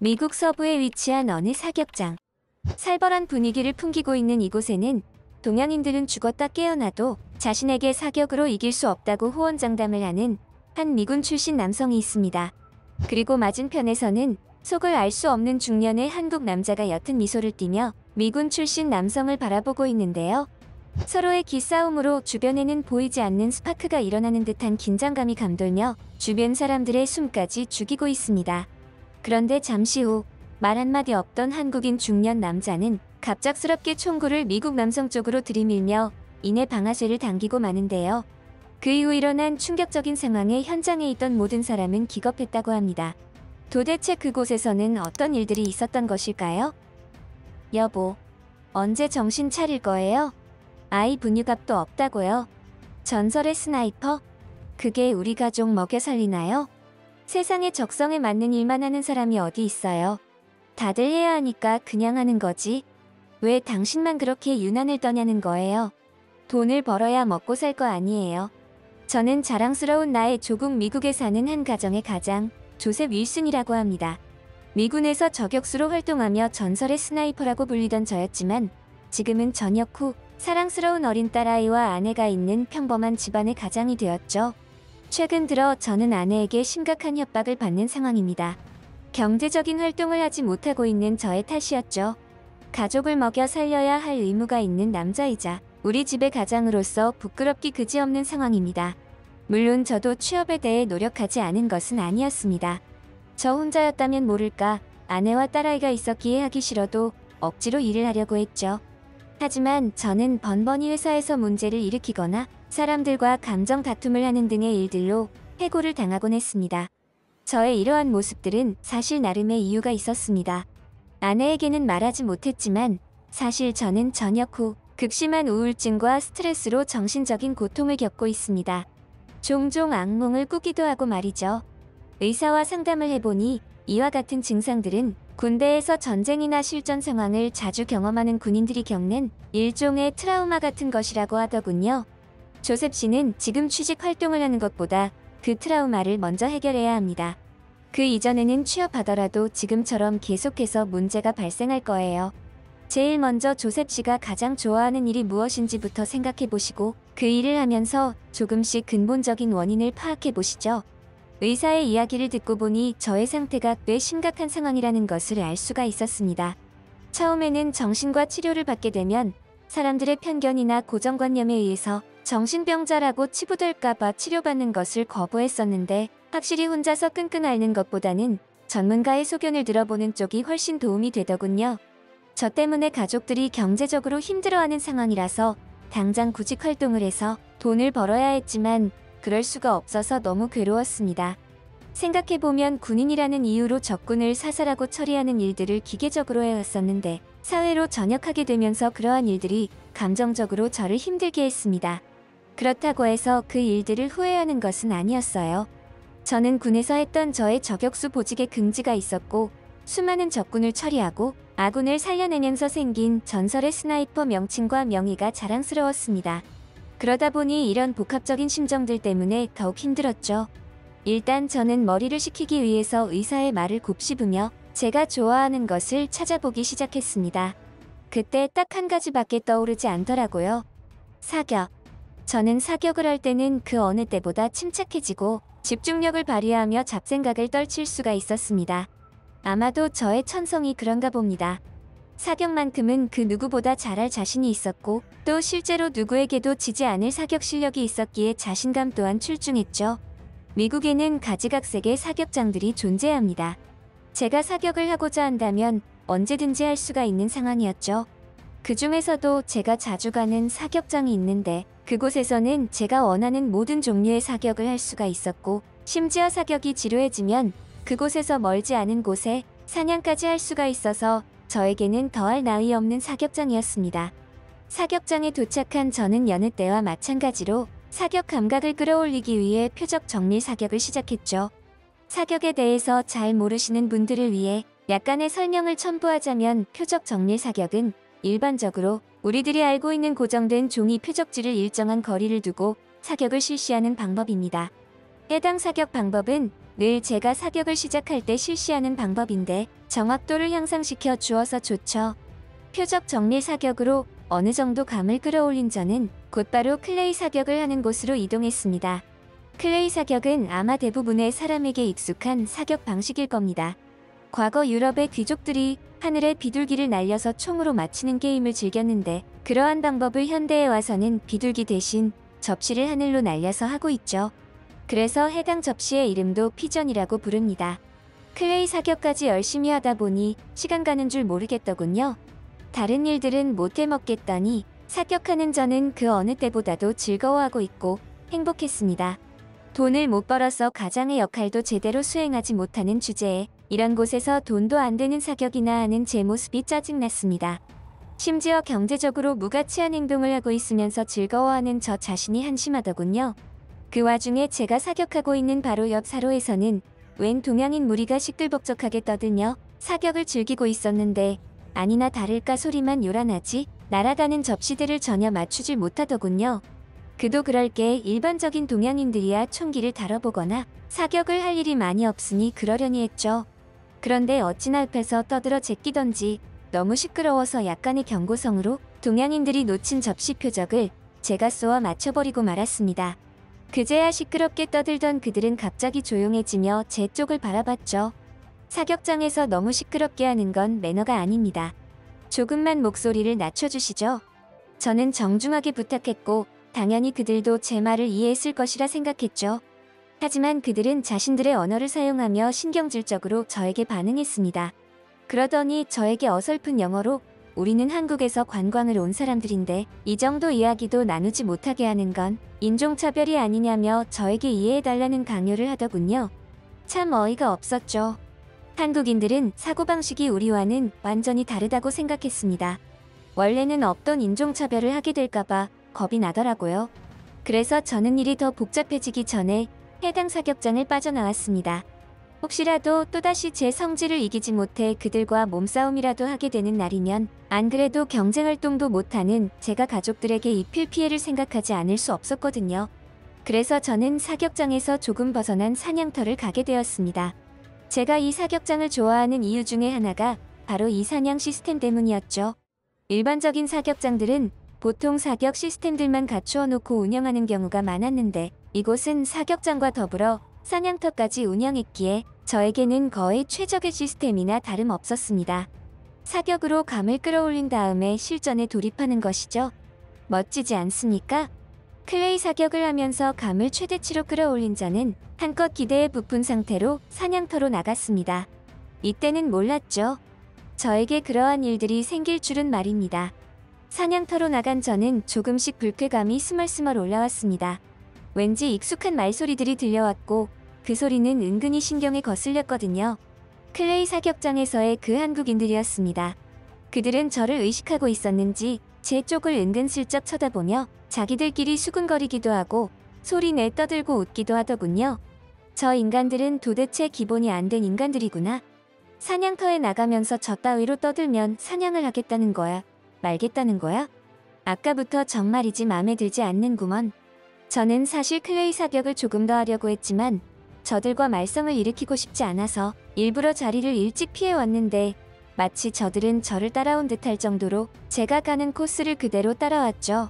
미국 서부에 위치한 어느 사격장. 살벌한 분위기를 풍기고 있는 이곳에는 동양인들은 죽었다 깨어나도 자신에게 사격으로 이길 수 없다고 호언장담을 하는 한 미군 출신 남성이 있습니다. 그리고 맞은편에서는 속을 알 수 없는 중년의 한국 남자가 옅은 미소를 띠며 미군 출신 남성을 바라보고 있는데요. 서로의 기싸움으로 주변에는 보이지 않는 스파크가 일어나는 듯한 긴장감이 감돌며 주변 사람들의 숨까지 죽이고 있습니다. 그런데 잠시 후 말 한마디 없던 한국인 중년 남자는 갑작스럽게 총구를 미국 남성 쪽으로 들이밀며 이내 방아쇠를 당기고 마는데요. 그 이후 일어난 충격적인 상황에 현장에 있던 모든 사람은 기겁했다고 합니다. 도대체 그곳에서는 어떤 일들이 있었던 것일까요? 여보, 언제 정신 차릴 거예요? 아이 분유값도 없다고요? 전설의 스나이퍼? 그게 우리 가족 먹여 살리나요? 세상에 적성에 맞는 일만 하는 사람이 어디 있어요? 다들 해야 하니까 그냥 하는 거지. 왜 당신만 그렇게 유난을 떠냐는 거예요? 돈을 벌어야 먹고 살 거 아니에요. 저는 자랑스러운 나의 조국 미국에 사는 한 가정의 가장, 조셉 윌슨이라고 합니다. 미군에서 저격수로 활동하며 전설의 스나이퍼라고 불리던 저였지만 지금은 전역 후 사랑스러운 어린 딸아이와 아내가 있는 평범한 집안의 가장이 되었죠. 최근 들어 저는 아내에게 심각한 협박을 받는 상황입니다. 경제적인 활동을 하지 못하고 있는 저의 탓이었죠. 가족을 먹여 살려야 할 의무가 있는 남자이자 우리 집의 가장으로서 부끄럽기 그지없는 상황입니다. 물론 저도 취업에 대해 노력하지 않은 것은 아니었습니다. 저 혼자였다면 모를까 아내와 딸아이가 있었기에 하기 싫어도 억지로 일을 하려고 했죠. 하지만 저는 번번이 회사에서 문제를 일으키거나 사람들과 감정 다툼을 하는 등의 일들로 해고를 당하곤 했습니다. 저의 이러한 모습들은 사실 나름의 이유가 있었습니다. 아내에게는 말하지 못했지만 사실 저는 전역 후 극심한 우울증과 스트레스로 정신적인 고통을 겪고 있습니다. 종종 악몽을 꾸기도 하고 말이죠. 의사와 상담을 해보니 이와 같은 증상들은 군대에서 전쟁이나 실전 상황을 자주 경험하는 군인들이 겪는 일종의 트라우마 같은 것이라고 하더군요. 조셉 씨는 지금 취직 활동을 하는 것보다 그 트라우마를 먼저 해결해야 합니다. 그 이전에는 취업하더라도 지금처럼 계속해서 문제가 발생할 거예요. 제일 먼저 조셉 씨가 가장 좋아하는 일이 무엇인지부터 생각해 보시고 그 일을 하면서 조금씩 근본적인 원인을 파악해 보시죠. 의사의 이야기를 듣고 보니 저의 상태가 꽤 심각한 상황이라는 것을 알 수가 있었습니다. 처음에는 정신과 치료를 받게 되면 사람들의 편견이나 고정관념에 의해서 정신병자라고 치부될까봐 치료받는 것을 거부했었는데 확실히 혼자서 끙끙 앓는 것보다는 전문가의 소견을 들어보는 쪽이 훨씬 도움이 되더군요. 저 때문에 가족들이 경제적으로 힘들어하는 상황이라서 당장 구직 활동을 해서 돈을 벌어야 했지만 그럴 수가 없어서 너무 괴로웠습니다. 생각해보면 군인이라는 이유로 적군을 사살하고 처리하는 일들을 기계적으로 해왔었는데 사회로 전역하게 되면서 그러한 일들이 감정적으로 저를 힘들게 했습니다. 그렇다고 해서 그 일들을 후회하는 것은 아니었어요. 저는 군에서 했던 저의 저격수 보직에 긍지가 있었고 수많은 적군을 처리하고 아군을 살려내면서 생긴 전설의 스나이퍼 명칭과 명예가 자랑스러웠습니다. 그러다 보니 이런 복합적인 심정들 때문에 더욱 힘들었죠. 일단 저는 머리를 식히기 위해서 의사의 말을 곱씹으며 제가 좋아하는 것을 찾아보기 시작했습니다. 그때 딱 한 가지밖에 떠오르지 않더라고요. 사격. 저는 사격을 할 때는 그 어느 때보다 침착해지고 집중력을 발휘하며 잡생각을 떨칠 수가 있었습니다. 아마도 저의 천성이 그런가 봅니다. 사격만큼은 그 누구보다 잘할 자신이 있었고 또 실제로 누구에게도 지지 않을 사격 실력이 있었기에 자신감 또한 출중했죠. 미국에는 가지각색의 사격장들이 존재합니다. 제가 사격을 하고자 한다면 언제든지 할 수가 있는 상황이었죠. 그 중에서도 제가 자주 가는 사격장이 있는데 그곳에서는 제가 원하는 모든 종류의 사격을 할 수가 있었고 심지어 사격이 지루해지면 그곳에서 멀지 않은 곳에 사냥까지 할 수가 있어서 저에게는 더할 나위 없는 사격장이었습니다. 사격장에 도착한 저는 여느 때와 마찬가지로 사격 감각을 끌어올리기 위해 표적 정밀 사격을 시작했죠. 사격에 대해서 잘 모르시는 분들을 위해 약간의 설명을 첨부하자면 표적 정밀 사격은 일반적으로 우리들이 알고 있는 고정된 종이 표적지를 일정한 거리를 두고 사격을 실시하는 방법입니다. 해당 사격 방법은 늘 제가 사격을 시작할 때 실시하는 방법인데 정확도를 향상시켜 주어서 좋죠. 표적 정밀 사격으로 어느 정도 감을 끌어올린 저는 곧바로 클레이 사격을 하는 곳으로 이동했습니다. 클레이 사격은 아마 대부분의 사람에게 익숙한 사격 방식일 겁니다. 과거 유럽의 귀족들이 하늘에 비둘기를 날려서 총으로 맞히는 게임을 즐겼는데 그러한 방법을 현대에 와서는 비둘기 대신 접시를 하늘로 날려서 하고 있죠. 그래서 해당 접시의 이름도 피전이라고 부릅니다. 클레이 사격까지 열심히 하다 보니 시간 가는 줄 모르겠더군요. 다른 일들은 못해 먹겠더니 사격하는 저는 그 어느 때보다도 즐거워하고 있고 행복했습니다. 돈을 못 벌어서 가장의 역할도 제대로 수행하지 못하는 주제에 이런 곳에서 돈도 안 되는 사격이나 하는 제 모습이 짜증났습니다. 심지어 경제적으로 무가치한 행동을 하고 있으면서 즐거워하는 저 자신이 한심하더군요. 그 와중에 제가 사격하고 있는 바로 옆 사로에서는 웬 동양인 무리가 시끌벅적하게 떠들며 사격을 즐기고 있었는데 아니나 다를까 소리만 요란하지 날아가는 접시들을 전혀 맞추질 못하더군요. 그도 그럴 게 일반적인 동양인들이야 총기를 다뤄보거나 사격을 할 일이 많이 없으니 그러려니 했죠. 그런데 어찌나 옆에서 떠들어 제끼던지 너무 시끄러워서 약간의 경고성으로 동양인들이 놓친 접시 표적을 제가 쏘아 맞춰버리고 말았습니다. 그제야 시끄럽게 떠들던 그들은 갑자기 조용해지며 제 쪽을 바라봤죠. 사격장에서 너무 시끄럽게 하는 건 매너가 아닙니다. 조금만 목소리를 낮춰주시죠. 저는 정중하게 부탁했고 당연히 그들도 제 말을 이해했을 것이라 생각했죠. 하지만 그들은 자신들의 언어를 사용하며 신경질적으로 저에게 반응했습니다. 그러더니 저에게 어설픈 영어로 우리는 한국에서 관광을 온 사람들인데 이 정도 이야기도 나누지 못하게 하는 건 인종차별이 아니냐며 저에게 이해해달라는 강요를 하더군요. 참 어이가 없었죠. 한국인들은 사고방식이 우리와는 완전히 다르다고 생각했습니다. 원래는 없던 인종차별을 하게 될까봐 겁이 나더라고요. 그래서 저는 일이 더 복잡해지기 전에 해당 사격장을 빠져나왔습니다. 혹시라도 또다시 제 성질을 이기지 못해 그들과 몸싸움이라도 하게 되는 날이면 안 그래도 경쟁활동도 못하는 제가 가족들에게 입힐 피해를 생각하지 않을 수 없었거든요. 그래서 저는 사격장에서 조금 벗어난 사냥터를 가게 되었습니다. 제가 이 사격장을 좋아하는 이유 중에 하나가 바로 이 사냥 시스템 때문이었죠. 일반적인 사격장들은 보통 사격 시스템들만 갖추어 놓고 운영하는 경우가 많았는데 이곳은 사격장과 더불어 사냥터까지 운영했기에 저에게는 거의 최적의 시스템이나 다름없었습니다. 사격으로 감을 끌어올린 다음에 실전에 돌입하는 것이죠. 멋지지 않습니까? 클레이 사격을 하면서 감을 최대치로 끌어올린 저는 한껏 기대에 부푼 상태로 사냥터로 나갔습니다. 이때는 몰랐죠. 저에게 그러한 일들이 생길 줄은 말입니다. 사냥터로 나간 저는 조금씩 불쾌감이 스멀스멀 올라왔습니다. 왠지 익숙한 말소리들이 들려왔고 그 소리는 은근히 신경에 거슬렸거든요. 클레이 사격장에서의 그 한국인들이었습니다. 그들은 저를 의식하고 있었는지 제 쪽을 은근슬쩍 쳐다보며 자기들끼리 수군거리기도 하고 소리내 떠들고 웃기도 하더군요. 저 인간들은 도대체 기본이 안 된 인간들이구나. 사냥터에 나가면서 저 따위로 떠들면 사냥을 하겠다는 거야? 말겠다는 거야? 아까부터 정말이지 마음에 들지 않는구먼. 저는 사실 클레이 사격을 조금 더 하려고 했지만 저들과 말썽을 일으키고 싶지 않아서 일부러 자리를 일찍 피해왔는데 마치 저들은 저를 따라온 듯할 정도로 제가 가는 코스를 그대로 따라왔죠.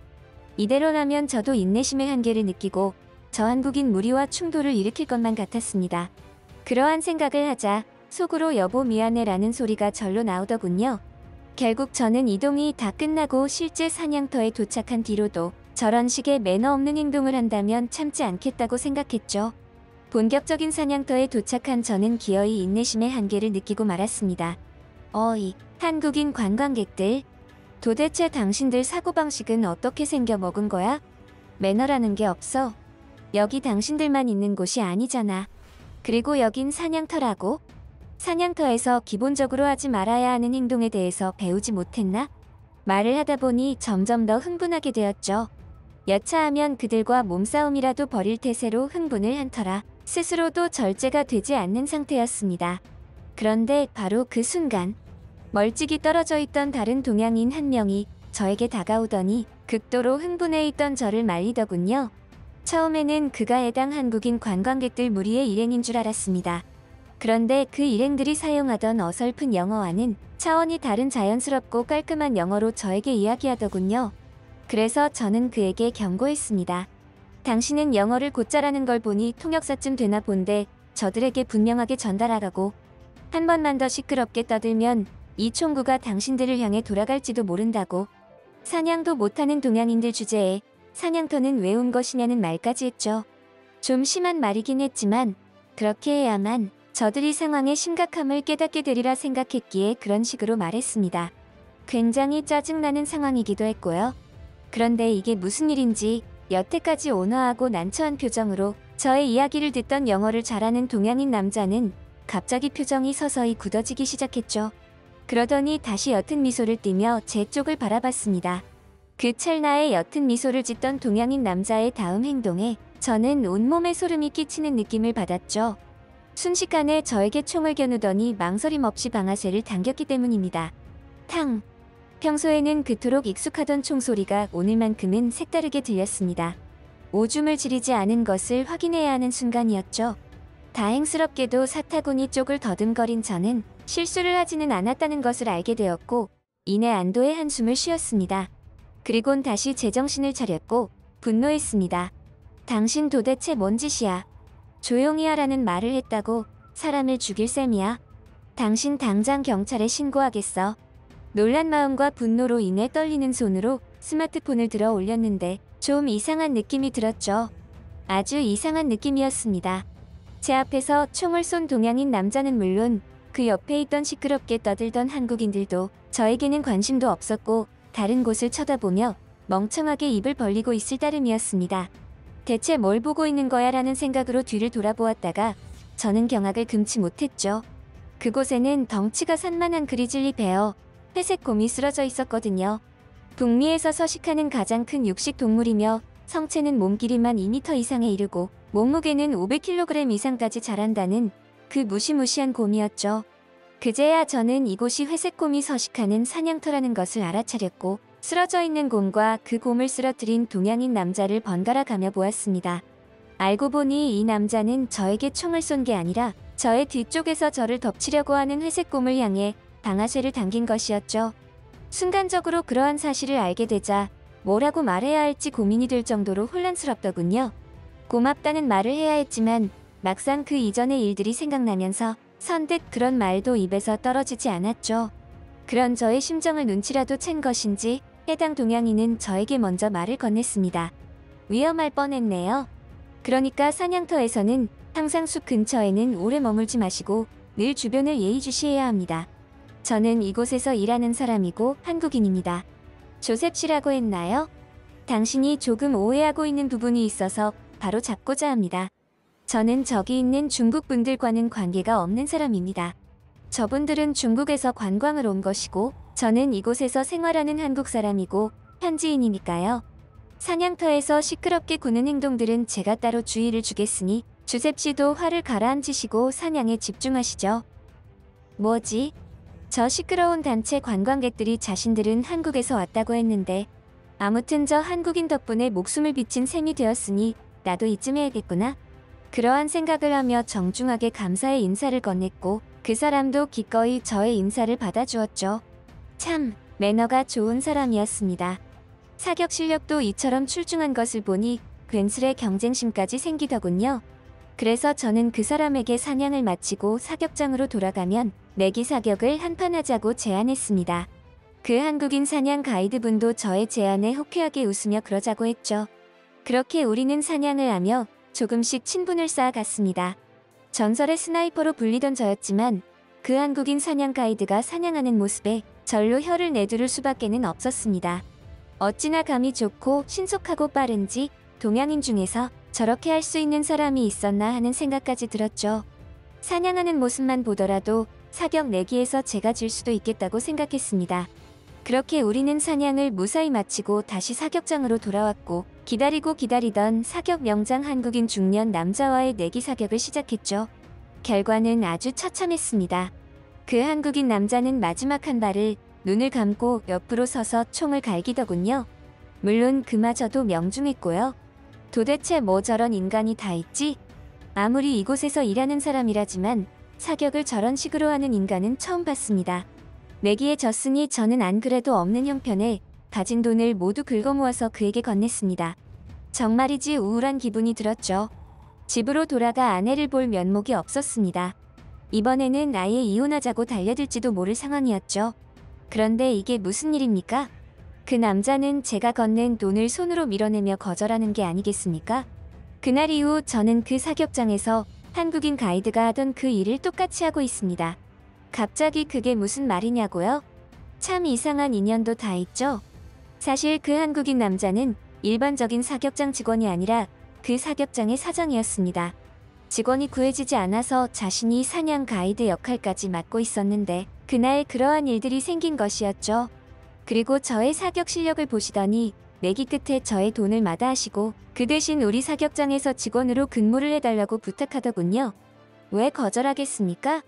이대로라면 저도 인내심의 한계를 느끼고 저 한국인 무리와 충돌을 일으킬 것만 같았습니다. 그러한 생각을 하자 속으로 여보 미안해 라는 소리가 절로 나오더군요. 결국 저는 이동이 다 끝나고 실제 사냥터에 도착한 뒤로도 저런 식의 매너 없는 행동을 한다면 참지 않겠다고 생각했죠. 본격적인 사냥터에 도착한 저는 기어이 인내심의 한계를 느끼고 말았습니다. 어이, 한국인 관광객들. 도대체 당신들 사고방식은 어떻게 생겨 먹은 거야? 매너라는 게 없어. 여기 당신들만 있는 곳이 아니잖아. 그리고 여긴 사냥터라고? 사냥터에서 기본적으로 하지 말아야 하는 행동에 대해서 배우지 못했나? 말을 하다 보니 점점 더 흥분하게 되었죠. 여차하면 그들과 몸싸움이라도 벌일 태세로 흥분을 한 터라 스스로도 절제가 되지 않는 상태였습니다. 그런데 바로 그 순간 멀찍이 떨어져 있던 다른 동양인 한 명이 저에게 다가오더니 극도로 흥분해 있던 저를 말리더군요. 처음에는 그가 해당 한국인 관광객들 무리의 일행인 줄 알았습니다. 그런데 그 일행들이 사용하던 어설픈 영어와는 차원이 다른 자연스럽고 깔끔한 영어로 저에게 이야기하더군요. 그래서 저는 그에게 경고했습니다. 당신은 영어를 곧잘하는 걸 보니 통역사쯤 되나 본데 저들에게 분명하게 전달하라고. 한 번만 더 시끄럽게 떠들면 이 총구가 당신들을 향해 돌아갈지도 모른다고. 사냥도 못하는 동양인들 주제에 사냥터는 왜 온 것이냐는 말까지 했죠. 좀 심한 말이긴 했지만 그렇게 해야만 저들이 상황의 심각함을 깨닫게 되리라 생각했기에 그런 식으로 말했습니다. 굉장히 짜증나는 상황이기도 했고요. 그런데 이게 무슨 일인지 여태까지 온화하고 난처한 표정으로 저의 이야기를 듣던 영어를 잘하는 동양인 남자는 갑자기 표정이 서서히 굳어지기 시작했죠. 그러더니 다시 옅은 미소를 띠며 제 쪽을 바라봤습니다. 그 찰나에 옅은 미소를 짓던 동양인 남자의 다음 행동에 저는 온몸에 소름이 끼치는 느낌을 받았죠. 순식간에 저에게 총을 겨누더니 망설임 없이 방아쇠를 당겼기 때문입니다. 탕! 평소에는 그토록 익숙하던 총소리가 오늘만큼은 색다르게 들렸습니다. 오줌을 지르지 않은 것을 확인해야 하는 순간이었죠. 다행스럽게도 사타구니 쪽을 더듬거린 저는 실수를 하지는 않았다는 것을 알게 되었고 이내 안도의 한숨을 쉬었습니다. 그리곤 다시 제정신을 차렸고 분노했습니다. 당신 도대체 뭔 짓이야? 조용히 하라는 말을 했다고 사람을 죽일 셈이야? 당신 당장 경찰에 신고하겠어. 놀란 마음과 분노로 인해 떨리는 손으로 스마트폰을 들어 올렸는데 좀 이상한 느낌이 들었죠. 아주 이상한 느낌이었습니다. 제 앞에서 총을 쏜 동양인 남자는 물론 그 옆에 있던 시끄럽게 떠들던 한국인들도 저에게는 관심도 없었고 다른 곳을 쳐다보며 멍청하게 입을 벌리고 있을 따름이었습니다. 대체 뭘 보고 있는 거야 라는 생각으로 뒤를 돌아보았다가 저는 경악을 금치 못했죠. 그곳에는 덩치가 산만한 그리즐리 베어, 회색 곰이 쓰러져 있었거든요. 북미에서 서식하는 가장 큰 육식 동물이며 성체는 몸 길이만 2m 이상에 이르고 몸무게는 500kg 이상까지 자란다는 그 무시무시한 곰이었죠. 그제야 저는 이곳이 회색곰이 서식하는 사냥터라는 것을 알아차렸고 쓰러져 있는 곰과 그 곰을 쓰러뜨린 동양인 남자를 번갈아 가며 보았습니다. 알고 보니 이 남자는 저에게 총을 쏜 게 아니라 저의 뒤쪽에서 저를 덮치려고 하는 회색곰을 향해 방아쇠를 당긴 것이었죠. 순간적으로 그러한 사실을 알게 되자 뭐라고 말해야 할지 고민이 될 정도로 혼란스럽더군요. 고맙다는 말을 해야 했지만 막상 그 이전의 일들이 생각나면서 선뜻 그런 말도 입에서 떨어지지 않았죠. 그런 저의 심정을 눈치라도 챈 것인지 해당 동양인은 저에게 먼저 말을 건넸습니다. 위험할 뻔했네요. 그러니까 사냥터에서는 항상 숲 근처에는 오래 머물지 마시고 늘 주변을 예의주시해야 합니다. 저는 이곳에서 일하는 사람이고 한국인입니다. 조셉 씨라고 했나요? 당신이 조금 오해하고 있는 부분이 있어서 바로 잡고자 합니다. 저는 저기 있는 중국 분들과는 관계가 없는 사람입니다. 저분들은 중국에서 관광을 온 것이고 저는 이곳에서 생활하는 한국 사람이고 현지인이니까요. 사냥터에서 시끄럽게 구는 행동들은 제가 따로 주의를 주겠으니 조셉 씨도 화를 가라앉히시고 사냥에 집중하시죠. 뭐지? 저 시끄러운 단체 관광객들이 자신들은 한국에서 왔다고 했는데 아무튼 저 한국인 덕분에 목숨을 비친 셈이 되었으니 나도 이쯤 해야겠구나. 그러한 생각을 하며 정중하게 감사의 인사를 건넸고 그 사람도 기꺼이 저의 인사를 받아주었죠. 참 매너가 좋은 사람이었습니다. 사격 실력도 이처럼 출중한 것을 보니 괜스레 경쟁심까지 생기더군요. 그래서 저는 그 사람에게 사냥을 마치고 사격장으로 돌아가면 내기 사격을 한판 하자고 제안했습니다. 그 한국인 사냥 가이드분도 저의 제안에 호쾌하게 웃으며 그러자고 했죠. 그렇게 우리는 사냥을 하며 조금씩 친분을 쌓아갔습니다. 전설의 스나이퍼로 불리던 저였지만 그 한국인 사냥 가이드가 사냥하는 모습에 절로 혀를 내두를 수밖에는 없었습니다. 어찌나 감이 좋고 신속하고 빠른지 동양인 중에서 저렇게 할 수 있는 사람이 있었나 하는 생각까지 들었죠. 사냥하는 모습만 보더라도 사격 내기에서 제가 질 수도 있겠다고 생각했습니다. 그렇게 우리는 사냥을 무사히 마치고 다시 사격장으로 돌아왔고 기다리고 기다리던 사격 명장 한국인 중년 남자와의 내기 사격을 시작했죠. 결과는 아주 처참했습니다. 그 한국인 남자는 마지막 한 발을 눈을 감고 옆으로 서서 총을 갈기더군요. 물론 그마저도 명중했고요. 도대체 뭐 저런 인간이 다 있지? 아무리 이곳에서 일하는 사람이라지만 사격을 저런 식으로 하는 인간은 처음 봤습니다. 내기에 졌으니 저는 안 그래도 없는 형편에 가진 돈을 모두 긁어모아서 그에게 건넸습니다. 정말이지 우울한 기분이 들었죠. 집으로 돌아가 아내를 볼 면목이 없었습니다. 이번에는 아예 이혼하자고 달려들지도 모를 상황이었죠. 그런데 이게 무슨 일입니까? 그 남자는 제가 건넨 돈을 손으로 밀어내며 거절하는 게 아니겠습니까? 그날 이후 저는 그 사격장에서 한국인 가이드가 하던 그 일을 똑같이 하고 있습니다. 갑자기 그게 무슨 말이냐고요? 참 이상한 인연도 다 있죠? 사실 그 한국인 남자는 일반적인 사격장 직원이 아니라 그 사격장의 사장이었습니다. 직원이 구해지지 않아서 자신이 사냥 가이드 역할까지 맡고 있었는데 그날 그러한 일들이 생긴 것이었죠. 그리고 저의 사격 실력을 보시더니 내기 끝에 저의 돈을 마다하시고 그 대신 우리 사격장에서 직원으로 근무를 해달라고 부탁하더군요. 왜 거절하겠습니까?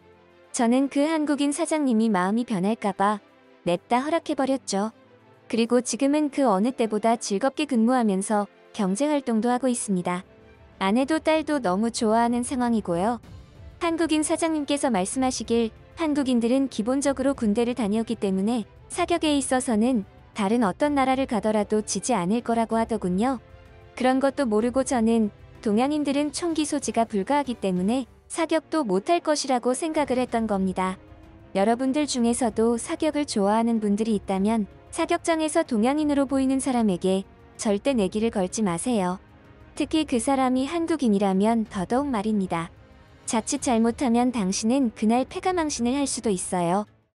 저는 그 한국인 사장님이 마음이 변할까봐 냅다 허락해버렸죠. 그리고 지금은 그 어느 때보다 즐겁게 근무하면서 경제활동도 하고 있습니다. 아내도 딸도 너무 좋아하는 상황이고요. 한국인 사장님께서 말씀하시길 한국인들은 기본적으로 군대를 다녀오기 때문에 사격에 있어서는 다른 어떤 나라를 가더라도 지지 않을 거라고 하더군요. 그런 것도 모르고 저는 동양인들은 총기 소지가 불가하기 때문에 사격도 못할 것이라고 생각을 했던 겁니다. 여러분들 중에서도 사격을 좋아하는 분들이 있다면 사격장에서 동양인으로 보이는 사람에게 절대 내기를 걸지 마세요. 특히 그 사람이 한국인이라면 더더욱 말입니다. 자칫 잘못하면 당신은 그날 패가망신을 할 수도 있어요.